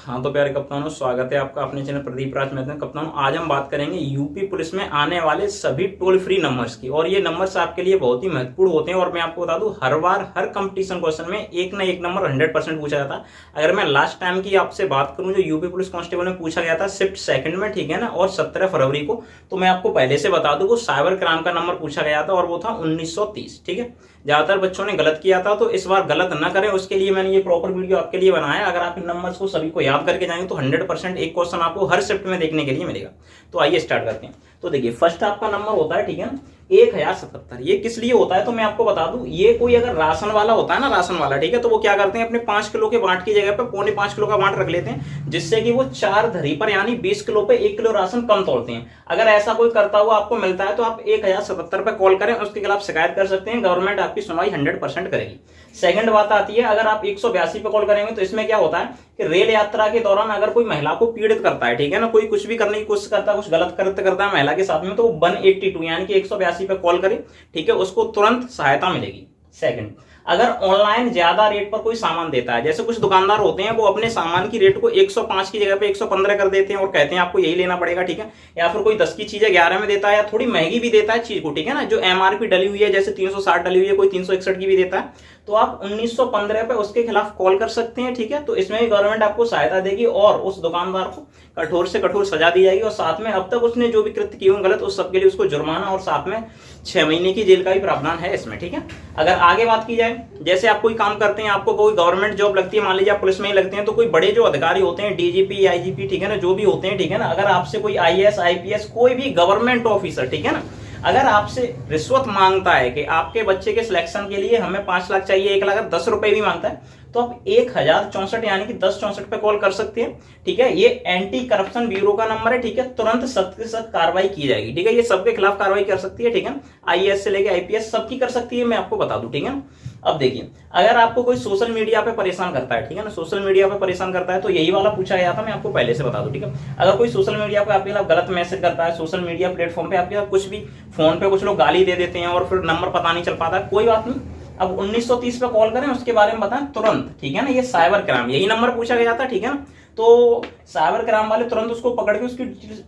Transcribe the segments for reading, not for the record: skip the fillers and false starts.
हाँ तो प्यारे कप्तानों, स्वागत है आपका अपने चैनल प्रदीप राज मैदान। कप्तानों, आज हम बात करेंगे यूपी पुलिस में आने वाले सभी टोल फ्री नंबर्स की। और ये नंबर्स आपके लिए बहुत ही महत्वपूर्ण होते हैं। और मैं आपको बता दूं, हर बार हर कंपटीशन क्वेश्चन में एक ना एक नंबर 100% पूछा जाता है। अगर मैं लास्ट टाइम की आपसे बात करूं, जो यूपी पुलिस कांस्टेबल में पूछा गया था शिफ्ट सेकंड में, ठीक है ना, और 17 फरवरी को, तो मैं आपको पहले से बता दूं वो साइबर क्राइम का नंबर पूछा गया था और वो था 1930। ठीक है, ज्यादातर बच्चों ने गलत किया था, तो इस बार गलत न करें उसके लिए मैंने ये प्रॉपर वीडियो आपके लिए बनाया। अगर आप इन नंबर्स को सभी को याद करके जाएंगे तो 100% एक क्वेश्चन आपको हर शिफ्ट में देखने के लिए मिलेगा। तो आइए स्टार्ट करते हैं। तो देखिए, फर्स्ट आपका नंबर होता है, ठीक है ना, 1077। ये किस लिए होता है तो मैं आपको बता दूं, ये कोई अगर राशन वाला होता है ना, राशन वाला, ठीक है, तो वो क्या करते हैं, अपने 5 किलो के बांट की जगह पे 4.25 किलो का बांट रख लेते हैं, जिससे कि वो 4 धरी पर यानी 20 किलो पे 1 किलो राशन कम तोड़ते हैं। अगर ऐसा कोई करता हुआ आपको मिलता है तो आप 1077 पे कॉल करें, उसके खिलाफ शिकायत कर सकते हैं। गवर्नमेंट आपकी सुनवाई 100% करेगी। सेकंड बात आती है, अगर आप 182 पे कॉल करेंगे तो इसमें क्या होता है कि रेल यात्रा के दौरान अगर कोई महिला को पीड़ित करता है, ठीक है ना, कोई कुछ भी करने की कोशिश करता है, कुछ गलत कृत्य करता है महिला के साथ में, तो 182 यानी कि 182 पे कॉल करें, ठीक है, उसको तुरंत सहायता मिलेगी। सेकंड, अगर ऑनलाइन ज्यादा रेट पर कोई सामान देता है, जैसे कुछ दुकानदार होते हैं वो अपने सामान की रेट को 105 की जगह पे 115 कर देते हैं और कहते हैं आपको यही लेना पड़ेगा, ठीक है, या फिर कोई 10 की चीजें 11 में देता है या थोड़ी महंगी भी देता है चीज को, ठीक है ना, जो एमआरपी डली हुई है, जैसे 360 डली हुई है, कोई 361 की भी देता है, तो आप 1915 पे उसके खिलाफ कॉल कर सकते हैं। ठीक है, तो इसमें भी गवर्नमेंट आपको सहायता देगी और उस दुकानदार को कठोर से कठोर सजा दी जाएगी और साथ में अब तक उसने जो भी कृत्य किए हों गलत, उस सबके लिए उसको जुर्माना और साथ में 6 महीने की जेल का भी प्रावधान है इसमें। ठीक है, अगर आगे बात की जाए, जैसे आप कोई काम करते हैं, आपको कोई गवर्नमेंट जॉब लगती है, मान लीजिए आप पुलिस में ही लगते हैं, तो कोई बड़े जो अधिकारी होते हैं, डीजीपी आईजीपी, ठीक है ना, जो भी होते हैं, ठीक है ना, अगर आपसे कोई आईएएस आईपीएस कोई भी गवर्नमेंट ऑफिसर, ठीक है ना, अगर आपसे रिश्वत मांगता है कि आपके बच्चे के सिलेक्शन के लिए हमें 5 लाख चाहिए, 1 लाख 10 रुपए भी मांगता है, तो आप 1064 यानी कि 1064 पे कॉल कर सकते हैं। ठीक है, ये एंटी करप्शन ब्यूरो का नंबर है। ठीक है, तुरंत सख्त से सख्त कार्रवाई की जाएगी। ठीक है, ये सबके खिलाफ कार्रवाई कर सकती है, ठीक है, आईएएस से लेके आईपीएस सबकी कर सकती है, मैं आपको बता दूं। ठीक है, अब देखिए, अगर आपको कोई सोशल मीडिया पे परेशान करता है, ठीक है ना, सोशल मीडिया पे परेशान करता है, तो यही वाला पूछा गया था, मैं आपको पहले से बता दूं। ठीक है, अगर कोई सोशल मीडिया पे आपके खिलाफ गलत मैसेज करता है, सोशल मीडिया प्लेटफॉर्म पे आपके खिलाफ कुछ भी, फोन पे कुछ लोग गाली दे देते हैं और फिर नंबर पता नहीं चल पाता, कोई बात नहीं, अब 1930 पे कॉल करें, उसके बारे में बताएं तुरंत। ठीक है ना, ये साइबर क्राइम, यही नंबर पूछा गया था, ठीक है ना, तो साइबर क्राइम वाले तुरंत उसको पकड़ के उसकी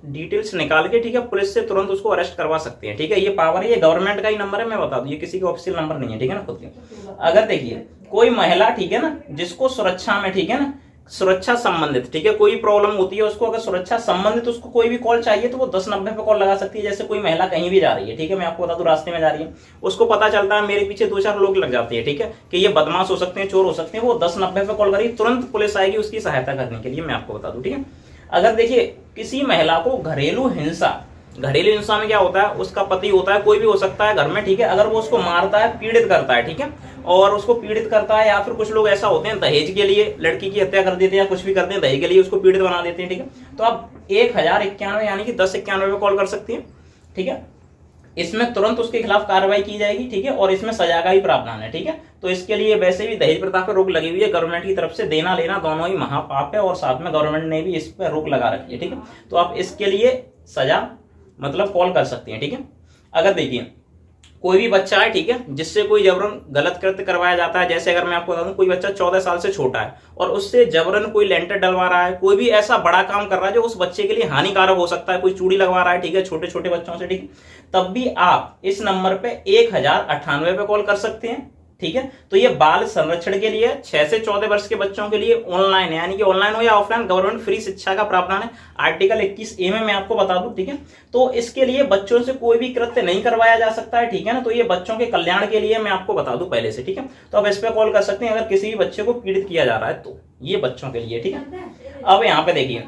डिटेल्स निकाल के, ठीक है, पुलिस से तुरंत उसको अरेस्ट करवा सकते हैं। ठीक है, ये पावर है, ये गवर्नमेंट का ही नंबर है, मैं बता दूं, ये किसी का ऑफिशियल नंबर नहीं है, ठीक है ना, खुद के। अगर देखिए, कोई महिला, ठीक है ना, जिसको सुरक्षा में, ठीक है ना, सुरक्षा संबंधित, ठीक है, कोई प्रॉब्लम होती है उसको, अगर सुरक्षा संबंधित उसको कोई भी कॉल चाहिए तो वो 1090 पे कॉल लगा सकती है। जैसे कोई महिला कहीं भी जा रही है, ठीक है, मैं आपको बता दूं, रास्ते में जा रही है, उसको पता चलता है मेरे पीछे 2-4 लोग लग जाते हैं, ठीक है, कि ये बदमाश हो सकते हैं, चोर हो सकते हैं, वो 1090 पे कॉल करेगी, तुरंत पुलिस आएगी उसकी सहायता करने के लिए, मैं आपको बता दूं। ठीक है, अगर देखिए, किसी महिला को घरेलू हिंसा में क्या होता है, उसका पति होता है, कोई भी हो सकता है घर में, ठीक है, अगर वो उसको मारता है, पीड़ित करता है, ठीक है, और उसको पीड़ित करता है, या फिर कुछ लोग ऐसा होते हैं दहेज के लिए लड़की की हत्या कर देते हैं या कुछ भी करते हैं दहेज के लिए, उसको पीड़ित बना देते हैं। ठीक है, तो आप 1091 यानी कि 1091 पे कॉल कर सकती हैं। ठीक है, इसमें तुरंत उसके खिलाफ कार्रवाई की जाएगी। ठीक है, और इसमें सजा का भी प्रावधान है। ठीक है, तो इसके लिए वैसे भी दहेज प्रथा पर रोक लगी हुई है गवर्नमेंट की तरफ से, देना लेना दोनों ही महापाप है और साथ में गवर्नमेंट ने भी इस पर रोक लगा रखी है। ठीक है, तो आप इसके लिए सजा मतलब कॉल कर सकते हैं। ठीक है, अगर देखिए, कोई भी बच्चा है, ठीक है, जिससे कोई जबरन गलत कृत्य करवाया जाता है, जैसे अगर मैं आपको बता दूं, कोई बच्चा 14 साल से छोटा है और उससे जबरन कोई लेंटर डलवा रहा है, कोई भी ऐसा बड़ा काम कर रहा है जो उस बच्चे के लिए हानिकारक हो सकता है, कोई चूड़ी लगवा रहा है, ठीक है, छोटे छोटे बच्चों से, ठीक है, तब भी आप इस नंबर पे 1098 पे कॉल कर सकते हैं। ठीक है, तो ये बाल संरक्षण के लिए 6 से 14 वर्ष के बच्चों के लिए ऑनलाइन, यानी कि ऑनलाइन हो या ऑफलाइन, गवर्नमेंट फ्री शिक्षा का प्रावधान है, आर्टिकल 21A में मैं आपको बता दूं। ठीक है, तो इसके लिए बच्चों से कोई भी कृत्य नहीं करवाया जा सकता है। ठीक है ना, तो ये बच्चों के कल्याण के लिए मैं आपको बता दूं पहले से। ठीक है, तो आप इस पे कॉल कर सकते हैं अगर किसी भी बच्चे को पीड़ित किया जा रहा है, तो ये बच्चों के लिए। ठीक है, अब यहाँ पे देखिए,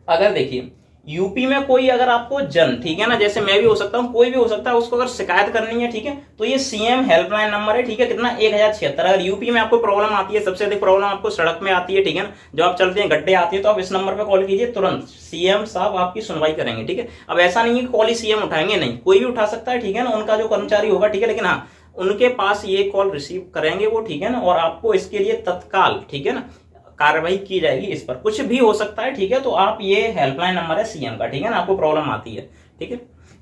अगर देखिए यूपी में कोई अगर आपको ठीक है ना, जैसे मैं भी हो सकता हूं, कोई भी हो सकता है, उसको अगर शिकायत करनी है, ठीक है, तो ये सीएम हेल्पलाइन नंबर है। ठीक है, कितना 1076। अगर यूपी में आपको प्रॉब्लम आती है, सबसे अधिक प्रॉब्लम आपको सड़क में आती है, ठीक है ना, जब आप चलते हैं गड्ढे आती है, तो आप इस नंबर पे कॉल कीजिए, तुरंत सीएम साहब आपकी सुनवाई करेंगे। ठीक है, अब ऐसा नहीं है कि कॉल ही सीएम उठाएंगे, नहीं, कोई भी उठा सकता है, ठीक है ना, उनका जो कर्मचारी होगा, ठीक है, लेकिन हाँ, उनके पास ये कॉल रिसीव करेंगे वो, ठीक है ना, और आपको इसके लिए तत्काल, ठीक है ना, कार्रवाई की जाएगी। इस पर कुछ भी हो सकता है। ठीक है, तो आप ये हेल्पलाइन नंबर है सीएम का, ठीक है ना, आपको प्रॉब्लम आती है, ठीक है,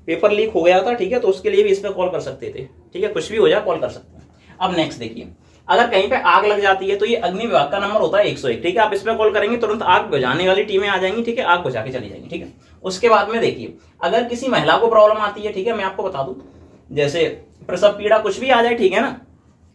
पेपर लीक हो गया था, ठीक है, तो उसके लिए भी इस पर कॉल कर सकते थे। ठीक है, कुछ भी हो जाए कॉल कर सकते हैं। अब नेक्स्ट देखिए, अगर कहीं पे आग लग जाती है तो ये अग्नि विभाग का नंबर होता है 101, ठीक है। आप इस पे कॉल करेंगे तुरंत आग बुझाने वाली टीमें आ जाएंगी, ठीक है, आग बुझा के चली जाएंगी, ठीक है। उसके बाद में देखिए, अगर किसी महिला को प्रॉब्लम आती है, ठीक है, मैं आपको बता दूं, जैसे प्रसव पीड़ा कुछ भी आ जाए, ठीक है ना,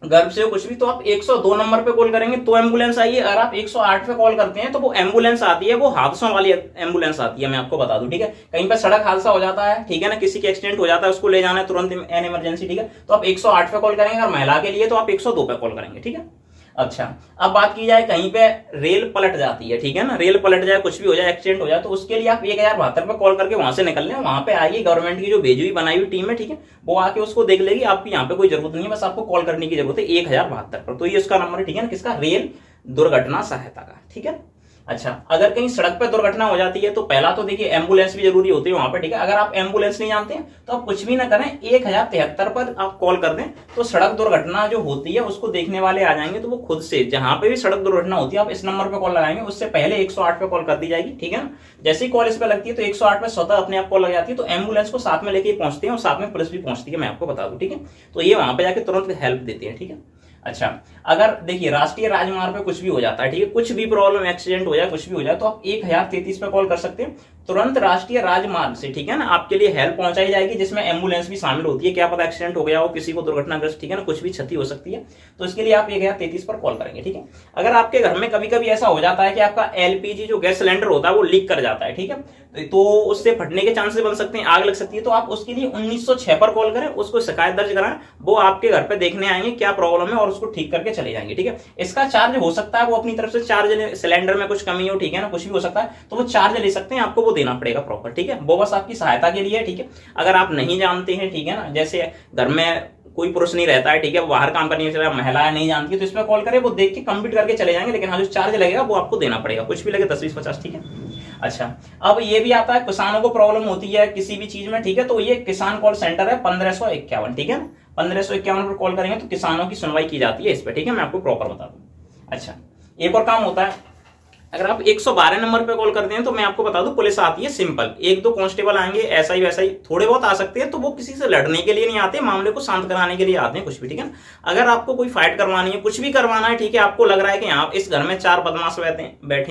गर्भ से कुछ भी, तो आप 102 नंबर पे कॉल करेंगे तो एम्बुलेंस आई है। अगर आप 108 पे कॉल करते हैं तो वो एम्बुलेंस आती है, वो हादसों वाली एम्बुलेंस आती है, मैं आपको बता दूं, ठीक है। कहीं पे सड़क हादसा हो जाता है, ठीक है ना, किसी के एक्सीडेंट हो जाता है, उसको ले जाना है तुरंत एन इमरजेंसी, ठीक है, तो आप 108 पे कॉल करेंगे। अगर महिला के लिए तो आप 102 पे कॉल करेंगे, ठीक है। अच्छा, अब बात की जाए कहीं पे रेल पलट जाती है, ठीक है ना, रेल पलट जाए, कुछ भी हो जाए, एक्सीडेंट हो जाए, तो उसके लिए आप 1072 पे कॉल करके वहां से निकल लें। वहां पे आइए, गवर्नमेंट की जो भेजी हुई बनाई हुई टीम है, ठीक है, वो आके उसको देख लेगी। आपकी यहाँ पे कोई जरूरत नहीं है, बस आपको कॉल करने की जरूरत है 1072 पर। तो ये उसका नंबर है, ठीक है ना, किसका, रेल दुर्घटना सहायता का, ठीक है। अच्छा, अगर कहीं सड़क पर दुर्घटना हो जाती है तो पहला तो देखिए एम्बुलेंस भी जरूरी होती है वहां पे, ठीक है। अगर आप एम्बुलेंस नहीं जानते हैं तो आप कुछ भी ना करें, 1073 पर आप कॉल कर दें, तो सड़क दुर्घटना जो होती है उसको देखने वाले आ जाएंगे। तो वो खुद से जहां पे भी सड़क दुर्घटना होती है आप इस नंबर पे कॉल लगाएंगे, उससे पहले 108 पे कॉल कर दी जाएगी, ठीक है ना। जैसे ही कॉल इस पे लगती है तो 108 पे स्वतः अपने आप कॉल लग जाती है, तो एम्बुलेंस को साथ में लेके पहुंचते हैं और साथ में पुलिस भी पहुंचती है, मैं आपको बता दूं, ठीक है। तो ये वहां पे जाके तुरंत हेल्प देते हैं, ठीक है। अच्छा, अगर देखिए राष्ट्रीय राजमार्ग पे कुछ भी हो जाता है, ठीक है, कुछ भी प्रॉब्लम, एक्सीडेंट हो जाए, कुछ भी हो जाए, तो आप 1033 पे कॉल कर सकते हैं। तुरंत राष्ट्रीय राजमार्ग से, ठीक है ना, आपके लिए हेल्प पहुंचाई जाएगी, जिसमें एम्बुलेंस भी शामिल होती है। क्या पता एक्सीडेंट हो गया हो, किसी को दुर्घटनाग्रस्त, ठीक है ना, कुछ भी क्षति हो सकती है, तो इसके लिए आप 1033 पर कॉल करेंगे, ठीक है। अगर आपके घर में कभी कभी ऐसा हो जाता है कि आपका एलपीजी जो गैस सिलेंडर होता है वो लीक कर जाता है, ठीक है, तो उससे फटने के चांसेस बन सकते हैं, आग लग सकती है, तो आप उसके लिए 1906 पर कॉल करें, उसको शिकायत दर्ज कराएं। वो आपके घर पे देखने आएंगे क्या प्रॉब्लम है और उसको ठीक करके चले जाएंगे, ठीक है। इसका चार्ज हो सकता है, वो अपनी तरफ से चार्ज, सिलेंडर में कुछ कमी हो, ठीक है ना, कुछ भी हो सकता है, तो वो चार्ज ले सकते हैं, आपको वो देना पड़ेगा प्रॉपर, ठीक है। वो बस आपकी सहायता के लिए, ठीक है। अगर आप नहीं जानते हैं, ठीक है ना, जैसे घर में कोई पुरुष नहीं रहता है, ठीक है, वो बाहर काम करने चला, महिलाएं नहीं जानती है, तो इसमें कॉल करें, वो देख के कंप्लीट करके चले जाएंगे, लेकिन हाँ जो चार्ज लगेगा वो आपको देना पड़ेगा, कुछ भी लगे 10, 20, 50, ठीक है। अच्छा, अब ये भी आता है, किसानों को प्रॉब्लम होती है किसी भी चीज में, ठीक है, तो ये किसान कॉल सेंटर है 1551, ठीक है ना, 1551 पर कॉल करेंगे तो किसानों की सुनवाई की जाती है इस पर, ठीक है, मैं आपको प्रॉपर बता दूं। अच्छा, एक और काम होता है, अगर आप 112 नंबर पे कॉल करते हैं तो मैं आपको बता दूं पुलिस आती है सिंपल, 1-2 कांस्टेबल आएंगे, ऐसा ही वैसा ही थोड़े बहुत आ सकते हैं, तो वो किसी से लड़ने के लिए नहीं आते, मामले को शांत कराने के लिए आते हैं, कुछ भी, ठीक है। अगर आपको कोई फाइट करवानी है, कुछ भी करवाना है, ठीक है, आपको लग रहा है कि यहाँ इस घर में 4 बदमाश बैठे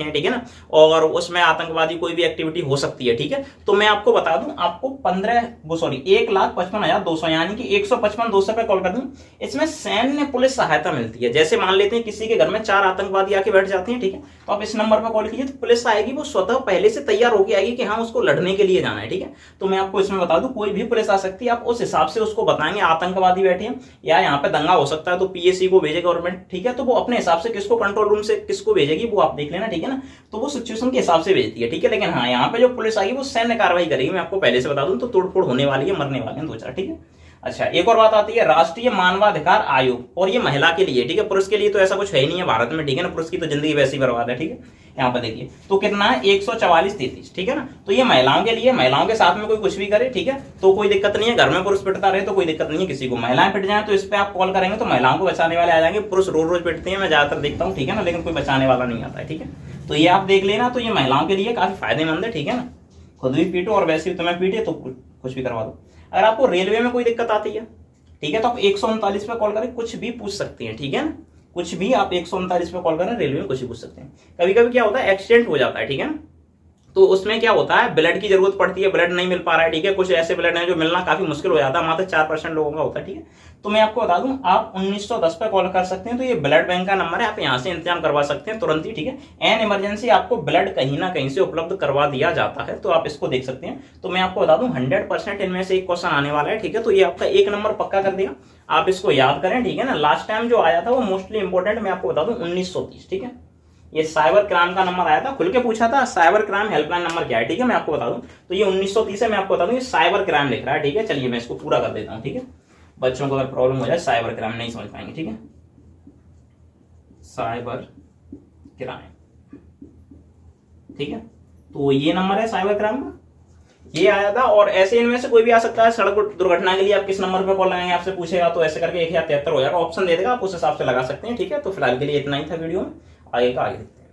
हैं, ठीक है ना, और उसमें आतंकवादी कोई भी एक्टिविटी हो सकती है, ठीक है, तो मैं आपको बता दूं, आपको 1,55,200 यानी कि 155-200 पे कॉल कर दूं। इसमें सैन्य पुलिस सहायता मिलती है। जैसे मान लेते हैं किसी के घर में 4 आतंकवादी आके बैठ जाते हैं, ठीक है, तो आप इस नंबर पर कॉल कीजिए, तो पुलिस आएगी, वो स्वतः पहले से तैयार होकर आएगी कि हाँ उसको लड़ने के लिए जाना है, ठीक है। तो मैं आपको इसमें बता दूं, कोई भी पुलिस आ सकती है, आप उस हिसाब से उसको बताएंगे आतंकवादी बैठे हैं या यहाँ पे दंगा हो सकता है, तो पीएससी को भेजे गवर्नमेंट, ठीक है, तो वो अपने हिसाब से किसको कंट्रोल रूम से किसको भेजेगी वो आप देख लेना, ठीक है ना, तो वो सिचुएशन के हिसाब से भेजती है, ठीक है। लेकिन हाँ, यहाँ पे जो पुलिस आएगी वो सैन्य कार्रवाई करेगी, मैं आपको पहले से बता दूं, तो तोड़फोड़ होने वाली है, मरने वाले हैं 2-4, ठीक है। अच्छा, एक और बात आती है राष्ट्रीय मानवाधिकार आयोग, और ये महिला के लिए, ठीक है, पुरुष के लिए तो ऐसा कुछ है ही नहीं है भारत में, ठीक है ना, पुरुष की तो जिंदगी वैसे ही बर्बाद है, ठीक है। यहाँ पर देखिए तो कितना है 144-33, ठीक है ना, तो ये महिलाओं के लिए, महिलाओं के साथ में कोई कुछ भी करे, ठीक है, तो कोई दिक्कत नहीं है, घर में पुरुष पिटता रहे तो कोई दिक्कत नहीं है किसी को, महिलाएं पिट जाए तो इस पे आप कॉल करेंगे तो महिलाओं को बचाने वाले आ जाएंगे। पुरुष रोज रोज पिटते हैं, मैं ज्यादातर देखता हूँ, ठीक है ना, लेकिन कोई बचाने वाला नहीं आता है, ठीक है, तो ये आप देख लेना, तो ये महिलाओं के लिए काफी फायदेमंद है, ठीक है ना, खुद भी पीटो और वैसे भी तुम्हें पीटे तो कुछ भी करवा दो। अगर आपको रेलवे में कोई दिक्कत आती है, ठीक है, तो आप 139 पे कॉल करें, कुछ भी पूछ सकते हैं, ठीक है ना, कुछ भी आप 139 पे कॉल करें, रेलवे में कुछ भी पूछ सकते हैं। कभी कभी क्या होता है एक्सीडेंट हो जाता है, ठीक है ना, तो उसमें क्या होता है ब्लड की जरूरत पड़ती है, ब्लड नहीं मिल पा रहा है, ठीक है, कुछ ऐसे ब्लड हैं जो मिलना काफी मुश्किल हो जाता है, मात्र 4% लोगों का होता है, ठीक है, तो मैं आपको बता दूं आप 1910 पे कॉल कर सकते हैं, तो ये ब्लड बैंक का नंबर है, आप यहाँ से इंतजाम करवा सकते हैं तुरंत ही, ठीक है। एन इमरजेंसी आपको ब्लड कहीं ना कहीं से उपलब्ध करवा दिया जाता है, तो आप इसको देख सकते हैं। तो मैं आपको बता दूं 100% इनमें से एक क्वेश्चन आने वाला है, ठीक है, तो ये आपका 1 नंबर पक्का कर देगा, आप इसको याद करें, ठीक है ना। लास्ट टाइम जो आया था वो मोस्टली इंपॉर्टेंट, मैं आपको बता दूं 1930, ठीक है, ये साइबर क्राइम का नंबर आया था, खुल के पूछा था साइबर क्राइम हेल्पलाइन नंबर क्या है, ठीक है, मैं आपको बता दूं, तो ये 1930 है, मैं आपको बता दूं ये साइबर क्राइम लिख रहा है, ठीक है। चलिए मैं इसको पूरा कर देता हूं, ठीक है, बच्चों को अगर प्रॉब्लम हो जाए साइबर क्राइम नहीं समझ पाएंगे, ठीक है, साइबर क्राइम, ठीक है, तो ये नंबर है साइबर क्राइम का, ये आया था। और ऐसे इनमें से कोई भी आ सकता है, सड़क दुर्घटना के लिए आप किस नंबर पे कॉल लगाएंगे आपसे पूछेगा, तो ऐसे करके 1073 हो जाएगा, ऑप्शन दे देगा, आप उस हिसाब से लगा सकते हैं, ठीक है। तो फिलहाल के लिए इतना ही था वीडियो में, आगे का आगे देखते हैं।